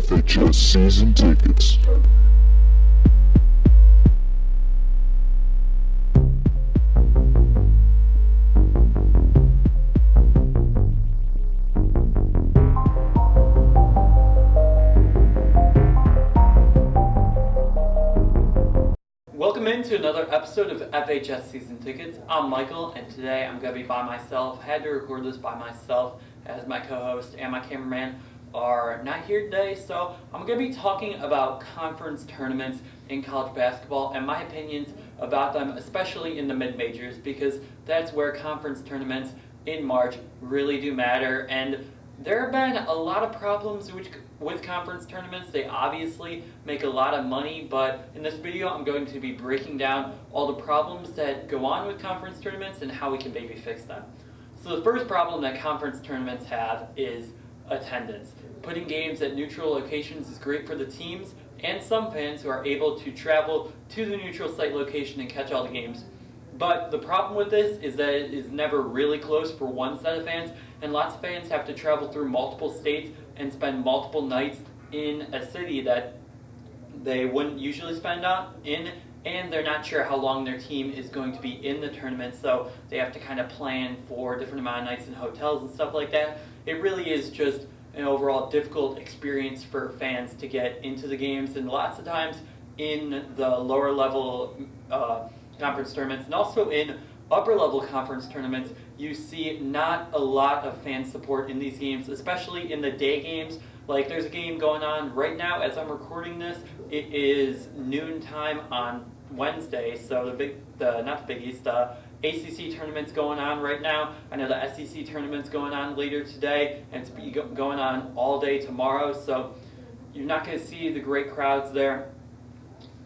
FHS season tickets. Welcome into another episode of FHS Season Tickets. I'm Michael, and today I'm going to be by myself. Had to record this by myself as my co-host and my cameraman are not here today, so I'm going to be talking about conference tournaments in college basketball and my opinions about them, especially in the mid-majors, because that's where conference tournaments in March really do matter. And there have been a lot of problems with conference tournaments. They obviously make a lot of money, but in this video I'm going to be breaking down all the problems that go on with conference tournaments and how we can maybe fix them. So the first problem that conference tournaments have is attendance. Putting games at neutral locations is great for the teams and some fans who are able to travel to the neutral site location and catch all the games. But the problem with this is that it is never really close for one set of fans, and lots of fans have to travel through multiple states and spend multiple nights in a city that they wouldn't usually spend in, and they're not sure how long their team is going to be in the tournament, so they have to kind of plan for a different amount of nights in hotels and stuff like that. It really is just an overall difficult experience for fans to get into the games, and lots of times in the lower level conference tournaments and also in upper level conference tournaments, you see not a lot of fan support in these games, especially in the day games. Like, there's a game going on right now as I'm recording this. It is noontime on Wednesday, so the ACC tournament's going on right now. I know the SEC tournament's going on later today, and it's going on all day tomorrow, so you're not going to see the great crowds there.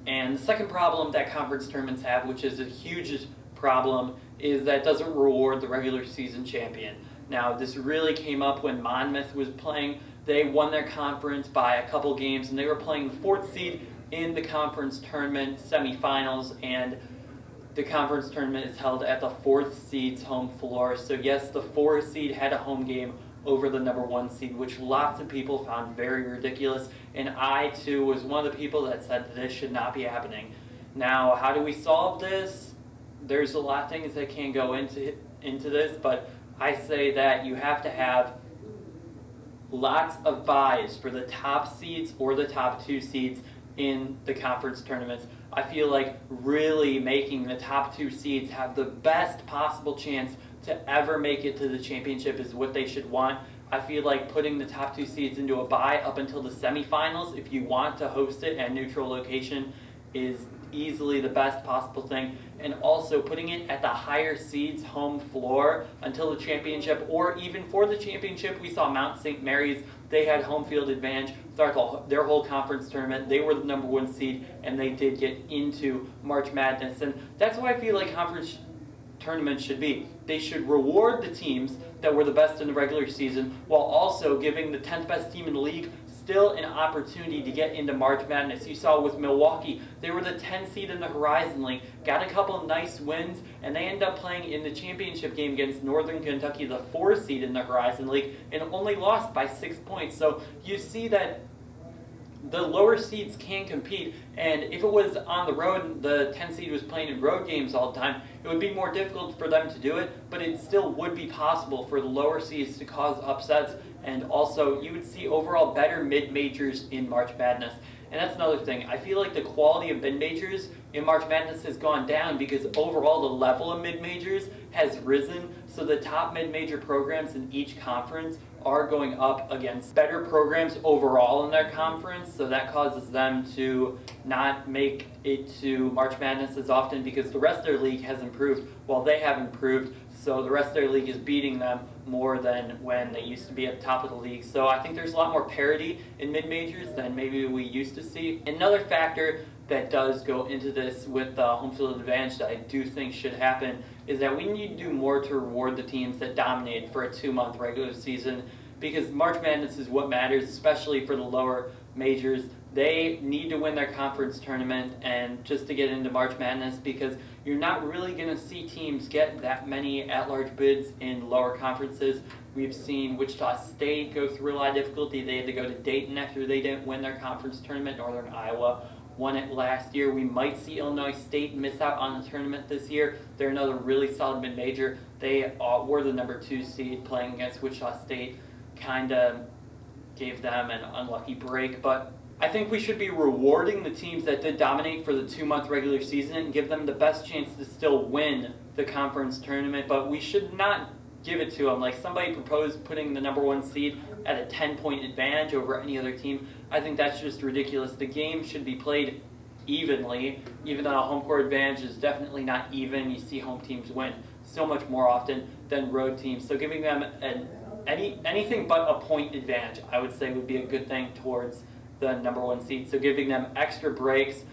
And the second problem that conference tournaments have, which is a huge problem, is that it doesn't reward the regular season champion. Now, this really came up when Monmouth was playing. They won their conference by a couple games, and they were playing the 4th seed in the conference tournament semifinals, and the conference tournament is held at the 4th seed's home floor. So yes, the 4th seed had a home game over the number 1 seed, which lots of people found very ridiculous, and I too was one of the people that said that this should not be happening. Now, how do we solve this? There's a lot of things that can go into this, but I say that you have to have lots of buys for the top seeds or the top 2 seeds in the conference tournaments. I feel like really making the top 2 seeds have the best possible chance to ever make it to the championship is what they should want. I feel like putting the top 2 seeds into a bye up until the semifinals, if you want to host it at neutral location, is easily the best possible thing. And also putting it at the higher seeds home floor until the championship, or even for the championship. We saw Mount St. Mary's, they had home field advantage throughout their whole conference tournament. They were the number 1 seed, and they did get into March Madness. And that's why I feel like conference tournaments should be. They should reward the teams that were the best in the regular season while also giving the 10th best team in the league still an opportunity to get into March Madness. You saw with Milwaukee, they were the 10th seed in the Horizon League, got a couple of nice wins, and they ended up playing in the championship game against Northern Kentucky, the 4th seed in the Horizon League, and only lost by 6 points. So you see that the lower seeds can compete, and if it was on the road, the 10 seed was playing in road games all the time, it would be more difficult for them to do it, but it still would be possible for the lower seeds to cause upsets, and also you would see overall better mid-majors in March Madness. And that's another thing. I feel like the quality of mid-majors in March Madness has gone down because overall the level of mid-majors has risen, so the top mid-major programs in each conference are going up against better programs overall in their conference, so that causes them to not make it to March Madness as often because the rest of their league has improved while they have improved, so the rest of their league is beating them more than when they used to be at the top of the league. So I think there's a lot more parity in mid-majors than maybe we used to see. Another factor that does go into this with the home field advantage that I do think should happen is that we need to do more to reward the teams that dominate for a 2-month regular season, because March Madness is what matters, especially for the lower majors. They need to win their conference tournament and just to get into March Madness, because you're not really going to see teams get that many at-large bids in lower conferences. We've seen Wichita State go through a lot of difficulty. They had to go to Dayton after they didn't win their conference tournament. Northern Iowa won it last year. We might see Illinois State miss out on the tournament this year. They're another really solid mid-major. They were the number 2 seed. Playing against Wichita State kind of gave them an unlucky break, but I think we should be rewarding the teams that did dominate for the 2-month regular season and give them the best chance to still win the conference tournament, but we should not give it to them. Like somebody proposed putting the number 1 seed at a 10-point advantage over any other team. I think that's just ridiculous. The game should be played evenly, even though a home court advantage is definitely not even. You see home teams win so much more often than road teams. So giving them anything but a point advantage, I would say, would be a good thing towards the number 1 seed. So giving them extra breaks,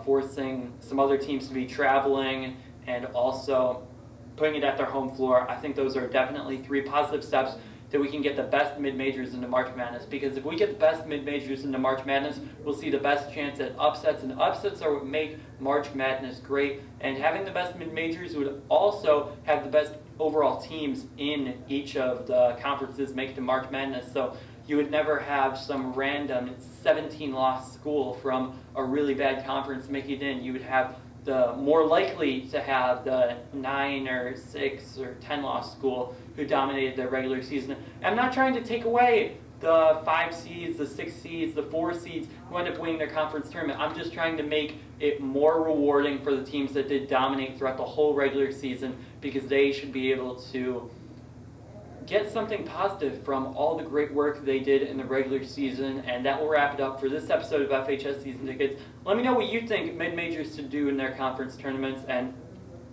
forcing some other teams to be traveling, and also putting it at their home floor. I think those are definitely 3 positive steps that we can get the best mid-majors into March Madness, because if we get the best mid-majors into March Madness, we'll see the best chance at upsets, and upsets are what make March Madness great, and having the best mid-majors would also have the best overall teams in each of the conferences make it to March Madness. So you would never have some random 17-loss school from a really bad conference make it in. You would have the more likely to have the 9 or 6 or 10-loss school who dominated their regular season. I'm not trying to take away the 5 seeds, the 6 seeds, the 4 seeds who end up winning their conference tournament. I'm just trying to make it more rewarding for the teams that did dominate throughout the whole regular season, because they should be able to get something positive from all the great work they did in the regular season. And that will wrap it up for this episode of FHS Season Tickets. Let me know what you think mid-majors should do in their conference tournaments and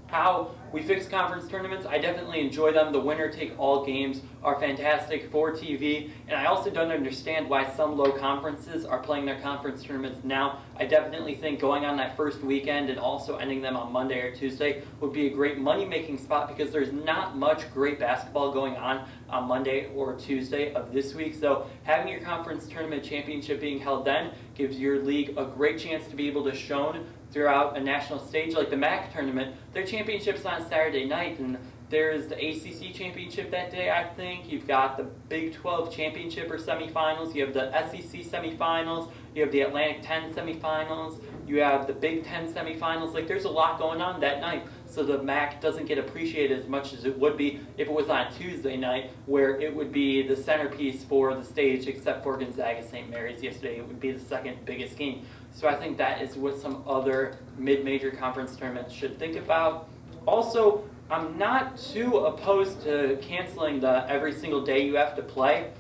how we fix conference tournaments. I definitely enjoy them. The winner-take-all games are fantastic for TV, and I also don't understand why some low conferences are playing their conference tournaments now. I definitely think going on that first weekend and also ending them on Monday or Tuesday would be a great money-making spot, because there's not much great basketball going on Monday or Tuesday of this week. So having your conference tournament championship being held then gives your league a great chance to be able to shown throughout a national stage. Like the MAC tournament, their championship's on Saturday night, and there's the ACC championship that day, I think. You've got the Big 12 championship or semifinals. You have the SEC semifinals. You have the Atlantic 10 semifinals. You have the Big 10 semifinals. Like, there's a lot going on that night. So the MAC doesn't get appreciated as much as it would be if it was on a Tuesday night, where it would be the centerpiece for the stage, except for Gonzaga St. Mary's yesterday. It would be the second biggest game. So I think that is what some other mid-major conference tournaments should think about. Also, I'm not too opposed to canceling the every single day you have to play,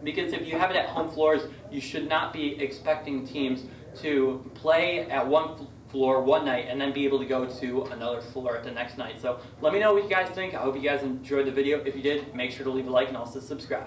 because if you have it at home floors, you should not be expecting teams to play at one floor one night and then be able to go to another floor at the next night. So let me know what you guys think. I hope you guys enjoyed the video. If you did, make sure to leave a like and also subscribe.